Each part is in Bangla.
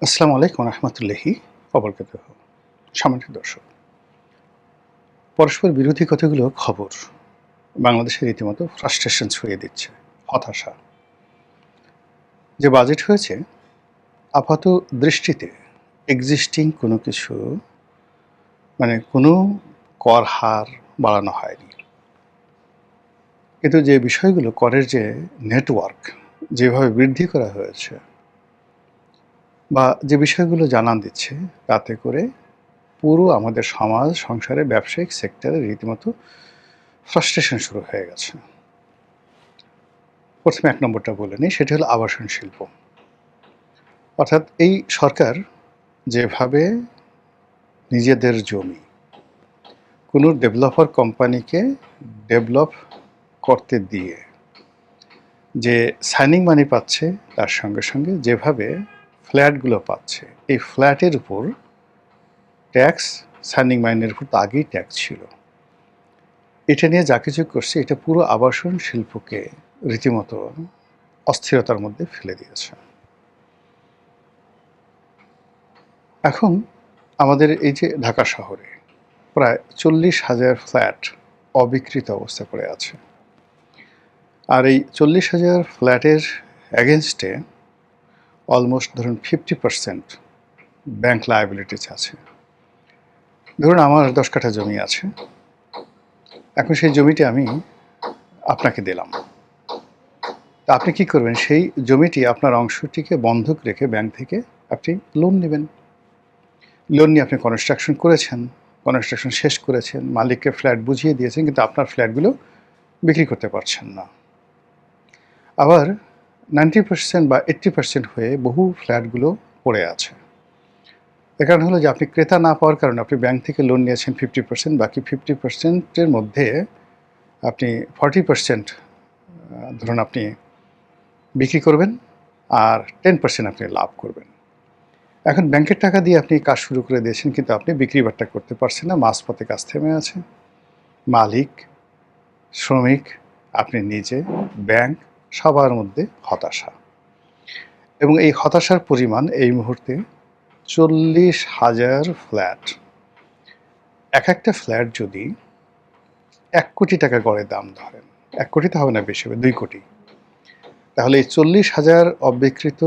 আসসালামু আলাইকুম রহমতুল্লাহি অবরকাতুহ। সম্মানিত দর্শক, পরস্পর বিরোধী কতগুলো খবর বাংলাদেশে রীতিমতো ফ্রাস্ট্রেশন ছড়িয়ে দিচ্ছে, হতাশা। যে বাজেট হয়েছে আপাত দৃষ্টিতে এক্সিস্টিং কোনো কিছু, কোনো কর হার বাড়ানো হয়নি, কিন্তু যে বিষয়গুলো করের যে নেটওয়ার্ক যেভাবে বৃদ্ধি করা হয়েছে বা যে বিষয়গুলো জানান দিচ্ছে, তাতে করে পুরো আমাদের সমাজ সংসারে ব্যবসায়িক সেক্টরে রীতিমতো ফ্রাস্ট্রেশন শুরু হয়ে গেছে। প্রথমে এক নম্বরটা বলে নিই, সেটি হলো আবাসন শিল্প। অর্থাৎ এই সরকার যেভাবে নিজেদের জমি কোনো ডেভেলপার কোম্পানিকে ডেভেলপ করতে দিয়ে যে সাইনিং মানি পাচ্ছে, তার সঙ্গে সঙ্গে যেভাবে ফ্ল্যাটগুলো পাচ্ছে, এই ফ্ল্যাটের উপর ট্যাক্স, সাইনিং মাইনের উপর তো আগেই ট্যাক্স ছিল। এটা নিয়ে যা কিছু করছে, এটা পুরো আবাসন শিল্পকে রীতিমতো অস্থিরতার মধ্যে ফেলে দিয়েছে। এখন আমাদের এই যে ঢাকা শহরে প্রায় 40,000 ফ্ল্যাট অবিকৃত অবস্থা পড়ে আছে, আর এই 40,000 ফ্ল্যাটের অ্যাগেনস্টে অলমোস্ট ধরুন 50% ব্যাংক লায়াবিলিটিস আছে। ধরুন আমার 10 কাঠা জমি আছে, এখন সেই জমিটি আমি আপনাকে দিলাম, তা আপনি কি করবেন? সেই জমিটি আপনার অংশটিকে বন্ধক রেখে ব্যাংক থেকে আপনি লোন নেবেন। লোন নিয়ে আপনি কনস্ট্রাকশন করেছেন, কনস্ট্রাকশন শেষ করেছেন, মালিককে ফ্ল্যাট বুঝিয়ে দিয়েছেন, কিন্তু আপনার ফ্ল্যাটগুলো বিক্রি করতে পারছেন না। আবার 90% বা 80% হয়ে বহু ফ্ল্যাটগুলো পড়ে আছে। এর কারণ হলো যে আপনি ক্রেতা না পাওয়ার কারণে আপনি ব্যাংক থেকে লোন নিয়েছেন 50%, বাকি 50%-এর মধ্যে আপনি 40% ধরুন আপনি বিক্রি করবেন, আর 10% আপনি লাভ করবেন। এখন ব্যাংকের টাকা দিয়ে আপনি কাজ শুরু করে দিয়েছেন, কিন্তু আপনি বিক্রি বাট্টা করতে পারছেন না, মাঝপথে কাজ থেমে আছে। মালিক, শ্রমিক, আপনি নিজে, ব্যাংক, সবার মধ্যে হতাশা। এবং এই হতাশার পরিমাণ এই মুহূর্তে 40,000 ফ্ল্যাট। এক একটা ফ্ল্যাট যদি 1 কোটি টাকা গড়ে দাম ধরেন, 1 কোটি তো হবে না, বেশি হবে 2 কোটি, তাহলে এই 40,000 অবিকৃত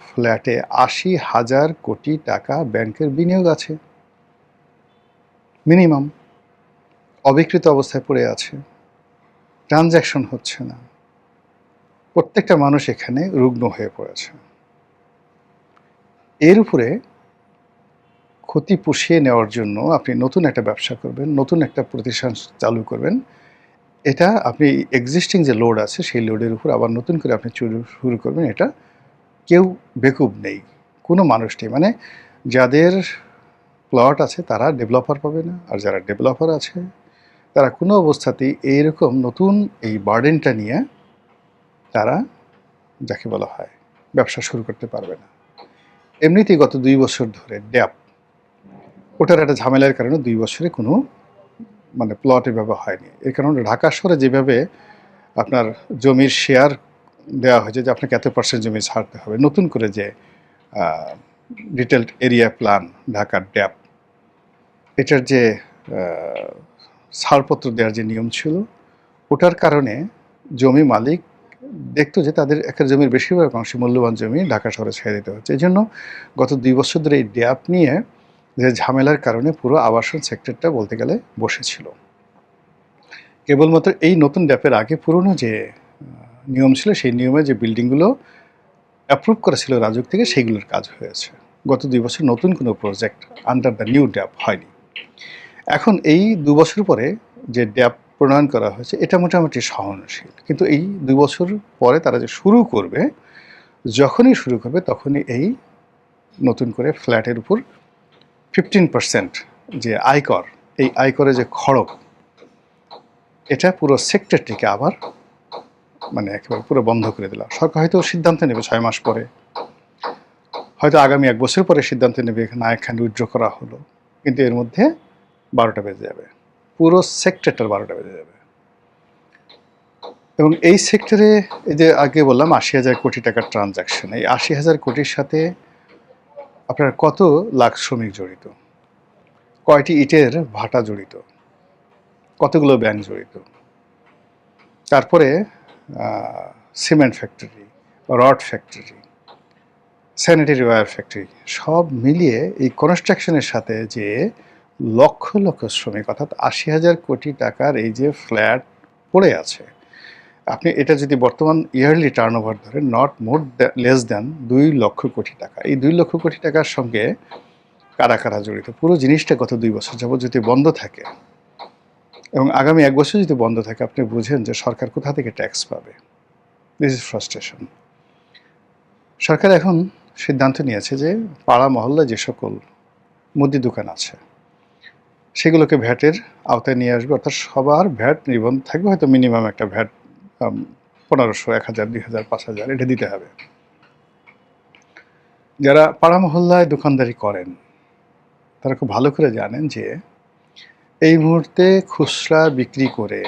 ফ্ল্যাটে 80,000 কোটি টাকা ব্যাংকের বিনিয়োগ আছে মিনিমাম, অবিকৃত অবস্থায় পড়ে আছে, ট্রানজ্যাকশন হচ্ছে না। প্রত্যেকটা মানুষ এখানে রুগ্ন হয়ে পড়েছে। এর উপরে ক্ষতি পুষিয়ে নেওয়ার জন্য আপনি নতুন একটা ব্যবসা করবেন, নতুন একটা প্রতিষ্ঠান চালু করবেন। এটা আপনি এক্সিস্টিং যে লোড আছে, সেই লোডের উপর আবার নতুন করে আপনি শুরু করবেন। এটা কেউ বেকুব নেই, কোনো মানুষ নেই। যাদের প্লট আছে তারা ডেভেলপার পাবে না, আর যারা ডেভেলপার আছে তারা কোনো অবস্থাতেই এইরকম নতুন এই বার্ডেনটা নিয়ে তারা, যাকে বলা হয়, ব্যবসা শুরু করতে পারবে না। এমনিতেই গত 2 বছর ধরে ড্যাপ, ওটার একটা ঝামেলার কারণে 2 বছরে কোনো প্লট এভাবে হয়নি। এর কারণে ঢাকা শহরে যেভাবে আপনার জমির শেয়ার দেওয়া হয়েছে যে আপনাকে এত % জমি ছাড়তে হবে, নতুন করে যে ডিটেলড এরিয়া প্ল্যান ঢাকার ড্যাপ, এটার যে ছাড়পত্র দেওয়ার যে নিয়ম ছিল, ওটার কারণে জমি মালিক দেখতো যে তাদের একটা জমির বেশিরভাগ অংশ মূল্যবান জমি ঢাকা শহরে ছেড়ে দিতে হচ্ছে। এই জন্য গত 2 বছর ধরে এই ড্যাপ নিয়ে যে ঝামেলার কারণে পুরো আবাসন সেক্টরটা বলতে গেলে বসেছিল। কেবলমাত্র এই নতুন ড্যাপের আগে পুরনো যে নিয়ম ছিল, সেই নিয়মে যে বিল্ডিংগুলো অ্যাপ্রুভ করা ছিল রাজুক থেকে, সেইগুলোর কাজ হয়েছে। গত 2 বছর নতুন কোনো প্রজেক্ট আন্ডার দ্য নিউ ড্যাপ হয়নি। এখন এই 2 বছর পরে যে ড্যাপ প্রণয়ন করা হয়েছে, এটা মোটামুটি সহনশীল, কিন্তু এই 2 বছর পরে তারা যে শুরু করবে, যখনই শুরু করবে তখনই এই নতুন করে ফ্ল্যাটের উপর 15% যে আয়কর, এই আয়করে যে খড়গ, এটা পুরো সেক্টরটিকে আবার একেবারে পুরো বন্ধ করে দিল। সরকার হয়তো সিদ্ধান্ত নেবে 6 মাস পরে, হয়তো আগামী 1 বছর পরে সিদ্ধান্ত নেবে এখানে আয়খান উইথড্র করা হলো, কিন্তু এর মধ্যে 12টা বেজে যাবে, পুরো সেক্টরটার 12টা বেজে যাবে। এবং এই সেক্টরে এই যে আগে বললাম 80,000 কোটি টাকার ট্রানজ্যাকশন, এই 80,000 কোটির সাথে আপনার কত লাখ শ্রমিক জড়িত, কয়টি ইটের ভাটা জড়িত, কতগুলো ব্যাংক জড়িত, তারপরে cement factory, rod factory, sanitary wire factory, সব মিলিয়ে এই কনস্ট্রাকশনের সাথে যে লক্ষ লক্ষ শ্রমিক, অর্থাৎ ৮০,০০০ কোটি টাকার এই যে ফ্ল্যাট পড়ে আছে, আপনি এটা যদি বর্তমান ইয়ারলি টার্নওভার ধরেন, not more less than ২ lakh crore টাকা। এই ২ লক্ষ কোটি টাকার সঙ্গে কারা কারা জড়িত, পুরো জিনিসটা গত ২ বছর যাবত যদি বন্ধ থাকে এবং আগামী ১ বছর যদি বন্ধ থাকে, আপনি বুঝেন যে সরকার কোথা থেকে ট্যাক্স পাবে। This is frustration. সরকার এখন সিদ্ধান্ত নিয়েছে যে পাড়া মহল্লায় যে সকল মুদি দোকান আছে সেগুলোকে ভ্যাটের আওতায় নিয়ে আসবে, অর্থাৎ সবার ভ্যাট নিবন্ধ থাকবে, হয়তো মিনিমাম একটা ভ্যাট ১৫০০, ১,০০০, ২,০০০, ৫,০০০ এটা দিতে হবে। যারা পাড়া মহল্লায় দোকানদারি করেন তারা খুব ভালো করে জানেন যে এই মুহূর্তে খুচরা বিক্রি করে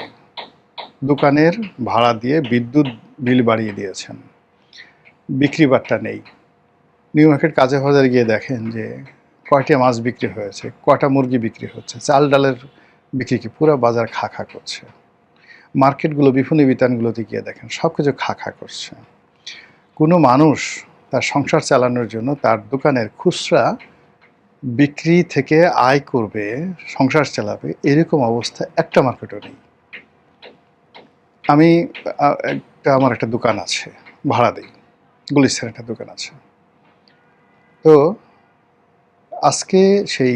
দোকানের ভাড়া দিয়ে বিদ্যুৎ বিল বাড়িয়ে দিয়েছেন, বিক্রি বাট্টা নেই। নিউ মার্কেট কাজে বাজারে গিয়ে দেখেন যে কয়টা মাছ বিক্রি হয়েছে, কয়টা মুরগি বিক্রি হচ্ছে, চাল ডালের বিক্রি কি, পুরো বাজার খা খা করছে। মার্কেটগুলো, বিপণী বিতানগুলোতে গিয়ে দেখেন সব কিছু খা খা করছে। কোনো মানুষ তার সংসার চালানোর জন্য তার দোকানের খুচরা বিক্রি থেকে আয় করবে, সংসার চালাবে, এরকম অবস্থা একটা মার্কেটও নেই। আমি আমার একটা দোকান আছে, ভাড়া দিই, গুলিস্তানের একটা দোকান আছে। তো আজকে সেই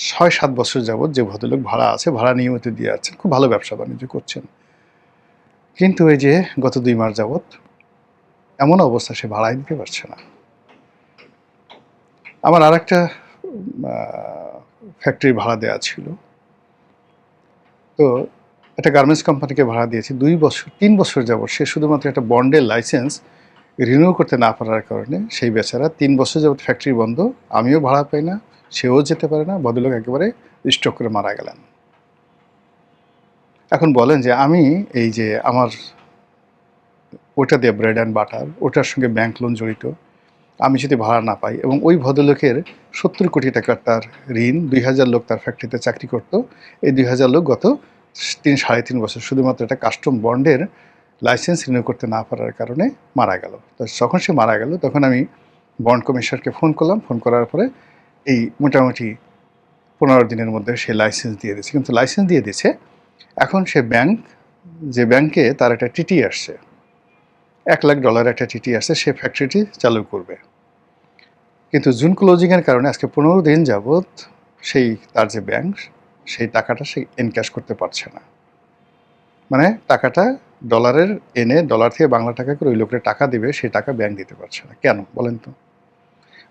৬-৭ বছর যাবৎ যে ভদ্রলোক ভাড়া আছে, ভাড়া নিয়মিত দিয়ে যাচ্ছেন, খুব ভালো ব্যবসা বাণিজ্য করছেন, কিন্তু এই যে গত ২ মাস যাবৎ এমন অবস্থা, সে ভাড়াই দিতে পারছে না। আমার আর একটা ফ্যাক্টরি ভাড়া দেওয়া ছিল, তো একটা গার্মেন্টস কোম্পানিকে ভাড়া দিয়েছি ৩ বছর যাবৎ। সে শুধুমাত্র একটা বন্ডের লাইসেন্স রিনিউ করতে না পারার কারণে সেই বেচারা ৩ বছর যাবৎ ফ্যাক্টরি বন্ধ, আমিও ভাড়া পাই না, সেও যেতে পারে না, ভদ্রলোক একেবারে স্ট্রোক করে মারা গেলেন। এখন বলেন যে আমি এই যে আমার ওটা দিয়ে ব্রেড অ্যান্ড বাটার, ওটার সঙ্গে ব্যাংক লোন জড়িত, আমি যদি ভাড়া না পাই, এবং ওই ভদ্রলোকের ৭০ কোটি টাকার তার ঋণ, ২,০০০ লোক তার ফ্যাক্টরিতে চাকরি করত, এই ২,০০০ লোক গত ৩-৩.৫ বছর শুধুমাত্র একটা কাস্টম বন্ডের লাইসেন্স রিনিউ করতে না পারার কারণে মারা গেল। তো যখন সে মারা গেল তখন আমি বন্ড কমিশনারকে ফোন করলাম, ফোন করার পরে এই মোটামুটি ১৫ দিনের মধ্যে সে লাইসেন্স দিয়ে দিয়েছে। কিন্তু লাইসেন্স দিয়ে দিয়েছে, এখন সে ব্যাংক, যে ব্যাংকে তার একটা টিটি আসছে, $১,০০,০০০ একটা টিটি আসছে, সে ফ্যাক্টরিটি চালু করবে। কিন্তু জুন ক্লোজিংয়ের কারণে আজকে ১৫ দিন যাবৎ সেই তার যে ব্যাংক, সেই টাকাটা সে এনক্যাশ করতে পারছে না। মানে টাকাটা ডলারের এনে ডলার থেকে বাংলা টাকা করে ওই লোকের টাকা দিবে, সেই টাকা ব্যাংক দিতে পারছে না। কেন বলেন তো?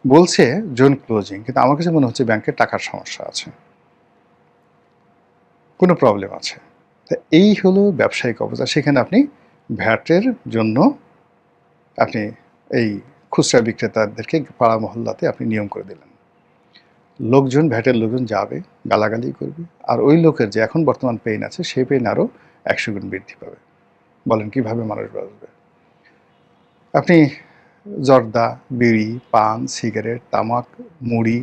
বলছে জুন ক্লোজিং, কিন্তু আমার কাছে মনে হচ্ছে ব্যাংকের টাকার সমস্যা আছে, কোনো প্রবলেম আছে। তা এই হলো ব্যবসায়িক অবস্থা। সেখানে আপনি ভ্যাটের জন্য আপনি এই খুচরা বিক্রেতাদেরকে পাড়া মহল্লাতে আপনি নিয়ম করে দিলেন। লোকজন, ভ্যাটের লোকজন যাবে, গালাগালি করবে, আর ওই লোকের যে এখন বর্তমান পেইন আছে, সেই পেইন আরও ১০০ গুণ বৃদ্ধি পাবে। বলেন কীভাবে মানুষ বাঁচবে? আপনি জর্দা, বিড়ি, পান, সিগারেট, তামাক, মুড়ি,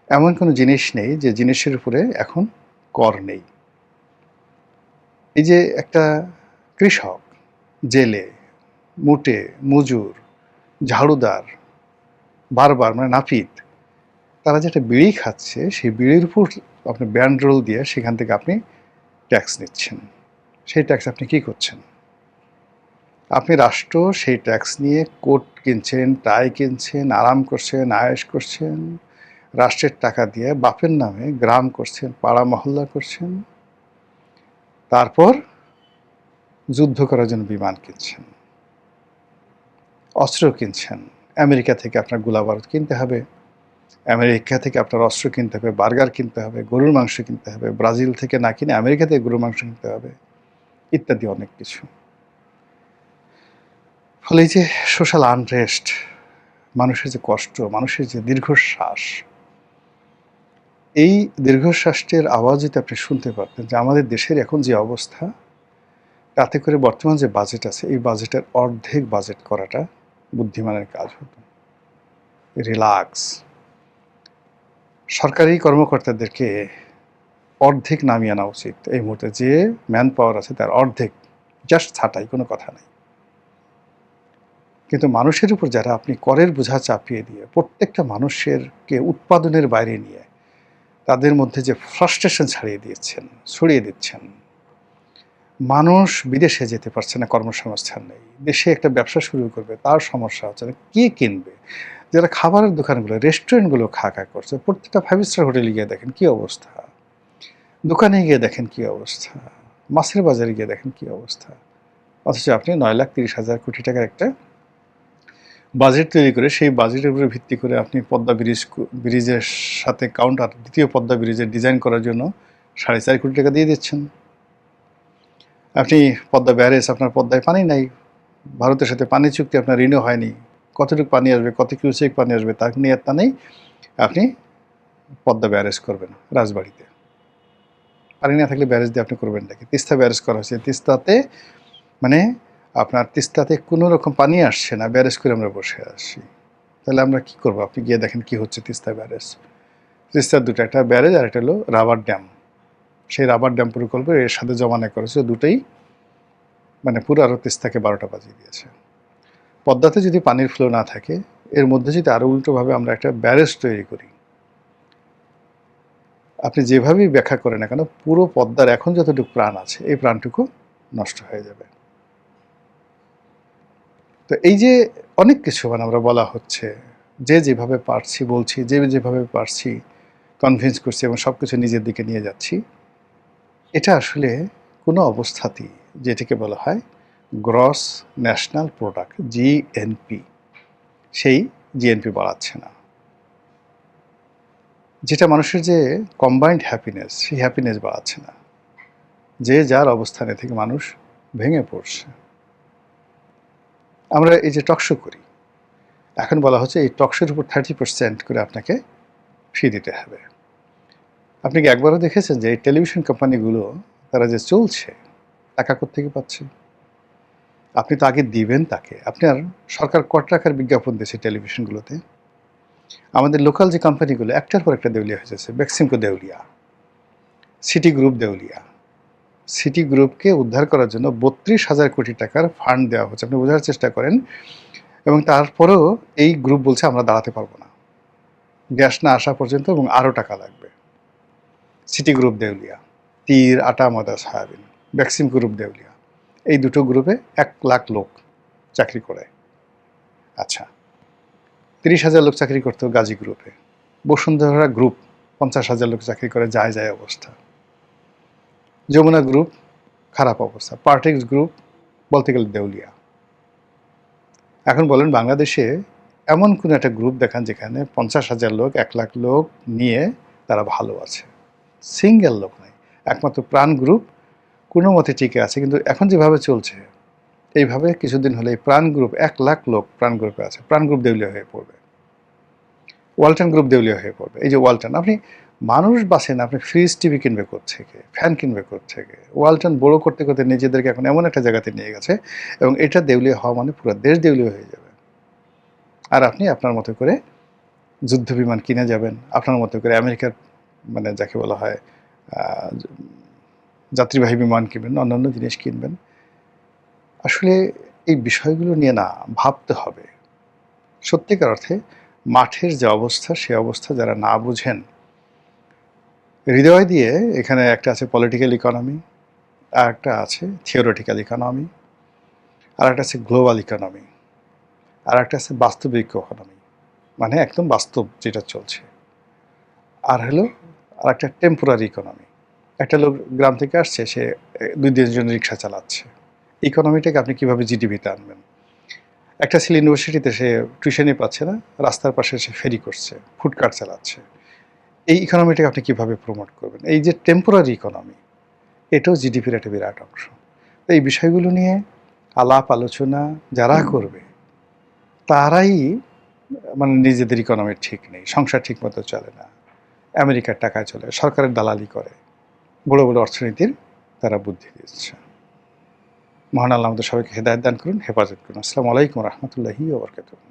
এমন কোনো জিনিস নেই যে জিনিসের উপরে এখন কর নেই। এই যে একটা কৃষক, জেলে, মুটে, মজুর, ঝাড়ুদার, বারবার মানে নাপিত, তারা যেটা বিড়ি খাচ্ছে, সেই বিড়ির উপর আপনি ব্যান্ড রোল দিয়ে সেখান থেকে আপনি ট্যাক্স নিচ্ছেন। সেই ট্যাক্স আপনি কী করছেন? আপনি রাষ্ট্র সেই ট্যাক্স নিয়ে কোট কিনছেন, টাই কিনছেন, আরাম করছেন, আয়েশ করছেন, রাষ্ট্রের টাকা দিয়ে বাপের নামে গ্রাম করছেন, পাড়া মহল্লা করছেন, তারপর যুদ্ধ করার জন্য বিমান কিনছেন, অস্ত্র কিনছেন। আমেরিকা থেকে আপনার গোলাবারুদ কিনতে হবে, আমেরিকা থেকে আপনার অস্ত্র কিনতে হবে, বার্গার কিনতে হবে, গরুর মাংস কিনতে হবে, ব্রাজিল থেকে না কিনে আমেরিকা থেকে গরুর মাংস কিনতে হবে, ইত্যাদি অনেক কিছু। ফলে এই যে সোশ্যাল আনরেস্ট, মানুষের যে কষ্ট, মানুষের যে দীর্ঘশ্বাস, এই দীর্ঘশ্বাসটির আওয়াজ যদি আপনি শুনতে পারতেন যে আমাদের দেশের এখন যে অবস্থা, তাতে করে বর্তমান যে বাজেট আছে, এই বাজেটের অর্ধেক বাজেট করাটা বুদ্ধিমানের কাজ হতো। রিল্যাক্স। সরকারি কর্মকর্তাদেরকে অর্ধেক নামিয়ে আনা উচিত এই মুহূর্তে। যে ম্যান পাওয়ার আছে তার অর্ধেক জাস্ট ছাঁটাই, কোনো কথা নেই। কিন্তু মানুষের উপর যারা আপনি করের বোঝা চাপিয়ে দিয়ে প্রত্যেকটা মানুষেরকে উৎপাদনের বাইরে নিয়ে তাদের মধ্যে যে ফ্রাস্ট্রেশন ছড়িয়ে দিচ্ছেন, মানুষ বিদেশে যেতে পারছে না, কর্মসংস্থান নেই, দেশে একটা ব্যবসা শুরু করবে তার সমস্যা হচ্ছে না, কে কিনবে? যারা খাবারের দোকানগুলো, রেস্টুরেন্টগুলো খা করছে, প্রত্যেকটা 5 স্টার হোটেলে গিয়ে দেখেন কী অবস্থা, দোকানে গিয়ে দেখেন কী অবস্থা, মাছের বাজারে গিয়ে দেখেন কী অবস্থা। অথচ আপনি 9,30,000 কোটি টাকার একটা বাজেট তৈরি করে সেই বাজেটের উপরে ভিত্তি করে আপনি পদ্মা ব্রিজের সাথে কাউন্টার দ্বিতীয় পদ্মা ব্রিজের ডিজাইন করার জন্য 4.5 কোটি টাকা দিয়ে দিচ্ছেন। আপনি পদ্মা ব্যারেজ, আপনার পদ্মায় পানি নাই, ভারতের সাথে পানি চুক্তি আপনার রিনিউ হয়নি, কতটুকু পানি আসবে, কত কিউসেক পানি আসবে তা নিয়ে তা নেই, আপনি পদ্মা ব্যারেজ করবেন রাজবাড়িতে। পানি না থাকলে ব্যারেজ দিয়ে আপনি করবেন নাকি? তিস্তা ব্যারেজ করা হয়েছে, তিস্তাতে মানে আপনার তিস্তাতে কোনো রকম পানি আসছে না, ব্যারেজ করে আমরা বসে আসছি। তাহলে আমরা কি করব? আপনি গিয়ে দেখেন কি হচ্ছে তিস্তা ব্যারেজ। তিস্তার দুটো, একটা ব্যারেজ আর একটা হলো রাবার ড্যাম। সেই রাবার ড্যাম প্রকল্প এর সাথে জমানায় করেছে, দুটোই মানে পুরো আরও তিস্তাকে 12টা বাজিয়ে দিয়েছে। পদ্মাতে যদি পানির ফ্লো না থাকে, এর মধ্যে যদি আরও উল্টোভাবে আমরা একটা ব্যারেজ তৈরি করি, আপনি যেভাবেই ব্যাখ্যা করেন না কেন, পুরো পদ্মার এখন যতটুকু প্রাণ আছে এই প্রাণটুকু নষ্ট হয়ে যাবে। তো এই যে অনেক কিছু মানে আমরা বলা হচ্ছে, যে যেভাবে পারছি বলছি, যে যেভাবে পারছি কনভিন্স করছি এবং সব কিছু নিজের দিকে নিয়ে যাচ্ছি, এটা আসলে কোনো অবস্থাতেই, যেটাকে বলা হয় গ্রস ন্যাশনাল প্রোডাক্ট জিএনপি, সেই জিএনপি বাড়াচ্ছে না। যেটা মানুষের যে কম্বাইন্ড হ্যাপিনেস, সেই হ্যাপিনেস বাড়াচ্ছে না। যে যার অবস্থানে থেকে মানুষ ভেঙে পড়ছে। আমরা এই যে টকশো করি, এখন বলা হচ্ছে এই টকশোর উপর 30% করে আপনাকে ফি দিতে হবে। আপনি কি একবারও দেখেছেন যে এই টেলিভিশন কোম্পানিগুলো তারা যে চলছে, টাকা কোত্থেকে পাচ্ছে? আপনি তো আগে দিবেন তাকে। আপনার সরকার কত টাকার বিজ্ঞাপন দিয়েছে টেলিভিশনগুলোতে? আমাদের লোকাল যে কোম্পানিগুলো একটার পর একটা দেউলিয়া হয়ে যাচ্ছে। বেক্সিমকো দেউলিয়া, সিটি গ্রুপ দেউলিয়া। সিটি গ্রুপকে উদ্ধার করার জন্য 32,000 কোটি টাকার ফান্ড দেওয়া হচ্ছে। আপনি বোঝার চেষ্টা করেন। এবং তারপরেও এই গ্রুপ বলছে আমরা দাঁড়াতে পারবো না, গ্যাস না আসা পর্যন্ত, এবং আরও টাকা লাগবে। সিটি গ্রুপ দেউলিয়া, তীর, আটা, ময়দা, সয়াবিন। বেক্সিমকো গ্রুপ দেউলিয়া। এই দুটো গ্রুপে 1 লাখ লোক চাকরি করে। আচ্ছা, 30,000 লোক চাকরি করতো গাজী গ্রুপে। বসুন্ধরা গ্রুপ 50,000 লোক চাকরি করে, যায় অবস্থা। যমুনা গ্রুপ খারাপ অবস্থা। পার্টিক্স গ্রুপ বলতে গেলে দেউলিয়া। এখন বলেন বাংলাদেশে এমন কোনো একটা গ্রুপ দেখান যেখানে 50,000 লোক, 1 লাখ লোক নিয়ে তারা ভালো আছে। সিঙ্গেল লোক নাই। একমাত্র প্রাণ গ্রুপ কোনো মতে টিকে আছে, কিন্তু এখন যেভাবে চলছে এইভাবে কিছুদিন হলে প্রাণ গ্রুপ 1 লাখ লোক প্রাণ গ্রুপে আছে, প্রাণ গ্রুপ দেউলিয়া হয়ে পড়বে। ওয়ালটন গ্রুপ দেউলিয়া হয়ে পড়বে। এই যে ওয়ালটন, আপনি মানুষ বাঁচেন, আপনি ফ্রিজ টিভি কিনবে কোত্থেকে, ফ্যান কিনবে কোত্থেকে? ওয়ালটন বড় করতে করতে নিজেদেরকে এখন এমন একটা জায়গাতে নিয়ে গেছে, এবং এটা দেউলিয়া হওয়া মানে পুরো দেশ দেউলিয়া হয়ে যাবে। আর আপনি আপনার মতো করে যুদ্ধ বিমান কিনে যাবেন, আপনার মতো করে আমেরিকার মানে যাকে বলা হয় যাত্রীবাহী বিমান কিনবেন, অন্যান্য জিনিস কিনবেন। আসলে এই বিষয়গুলো নিয়ে না ভাবতে হবে। সত্যিকার অর্থে মাঠের যে অবস্থা, সে অবস্থা যারা না বুঝেন, হৃদয় দিয়ে, এখানে একটা আছে পলিটিক্যাল ইকোনমি, আর একটা আছে থিওরিটিক্যাল ইকোনমি, আর একটা আছে গ্লোবাল ইকোনমি, আর একটা আছে বাস্তবিক ইকোনমি, মানে একদম বাস্তব যেটা চলছে। আর হলো আর একটা টেম্পোরারি ইকোনমি। একটা লোক গ্রাম থেকে আসছে, সে 2-3 জন রিক্সা চালাচ্ছে। ইকোনমিটাকে আপনি কীভাবে জিডিপিতে আনবেন? একটা ছেলে ইউনিভার্সিটিতে, সে টিউশনই পাচ্ছে না, রাস্তার পাশে সে ফেরি করছে, ফুডকার্ট চালাচ্ছে। এই ইকোনমিটাকে আপনি কীভাবে প্রমোট করবেন? এই যে টেম্পোরারি ইকোনমি, এটাও জিডিপির একটা বিরাট অংশ। তো এই বিষয়গুলো নিয়ে আলাপ আলোচনা যারা করবে তারাই মানে নিজেদের ইকোনমির ঠিক নেই, সংসার ঠিক মতো চলে না, আমেরিকার টাকায় চলে, সরকারের দালালি করে, বড় বড় অর্থনীতির তারা বুদ্ধি দিচ্ছে। মহান আল্লাহ আমাদের সবাইকে হেদায়েত দান করুন, হেফাজত করুন। আসসালামু আলাইকুম রহমতুল্লাহি ওয়া বারাকাতুহু।